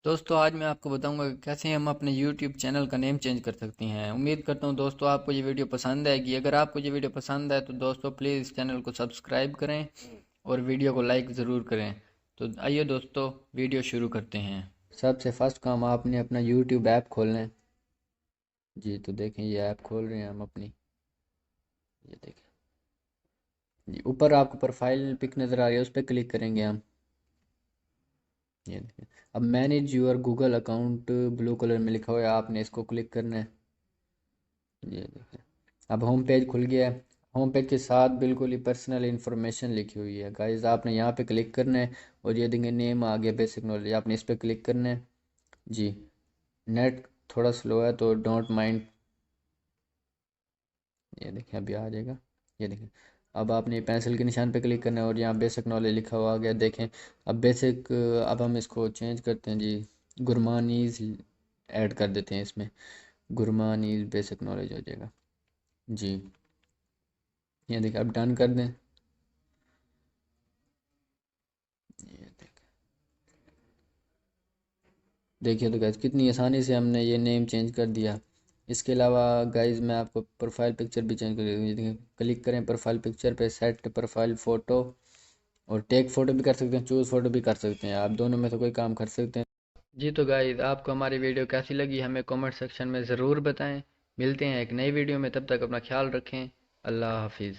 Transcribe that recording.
दोस्तों आज मैं आपको बताऊंगा कि कैसे हम अपने YouTube चैनल का नेम चेंज कर सकते हैं। उम्मीद करता हूं दोस्तों आपको ये वीडियो पसंद आएगी। अगर आपको ये वीडियो पसंद आए तो दोस्तों प्लीज़ इस चैनल को सब्सक्राइब करें और वीडियो को लाइक ज़रूर करें। तो आइए दोस्तों वीडियो शुरू करते हैं। सबसे फर्स्ट काम आपने अपना YouTube ऐप खोलना है। जी तो देखें ये ऐप खोल रहे हैं हम अपनी। ये देखें जी ऊपर आपको प्रोफाइल पिक नज़र आ रही है, उस पर क्लिक करेंगे हम। ये देखें अब manage your Google account blue colour में लिखा हुआ है, आपने इसको क्लिक करना है। ये देखिए अब होम पेज खुल गया है। होम पेज के साथ बिल्कुल ही पर्सनल इंफॉर्मेशन लिखी हुई है गाइस, आपने यहाँ पे क्लिक करना है और ये देंगे नेम आ गया बेसिक नॉलेज, आपने इस पे क्लिक करना है। जी नेट थोड़ा स्लो है तो डोंट माइंड। ये देखिए अभी आ जाएगा। ये देखिए अब आपने पेंसिल के निशान पे क्लिक करना है और यहाँ बेसिक नॉलेज लिखा हुआ आ गया देखें। अब बेसिक अब हम इसको चेंज करते हैं जी, गुरमानीज ऐड कर देते हैं इसमें। गुरमानीज बेसिक नॉलेज हो जाएगा जी। ये देखिए अब डन कर दें। ये देखिए तो गाइज कितनी आसानी से हमने ये नेम चेंज कर दिया। इसके अलावा गाइज मैं आपको प्रोफाइल पिक्चर भी चेंज कर दूँगी। क्लिक करें प्रोफाइल पिक्चर पे, सेट प्रोफाइल फ़ोटो, और टेक फ़ोटो भी कर सकते हैं, चूज़ फ़ोटो भी कर सकते हैं, आप दोनों में से कोई काम कर सकते हैं। जी तो गाइज आपको हमारी वीडियो कैसी लगी हमें कमेंट सेक्शन में ज़रूर बताएं। मिलते हैं एक नई वीडियो में, तब तक अपना ख्याल रखें। अल्लाह हाफिज़।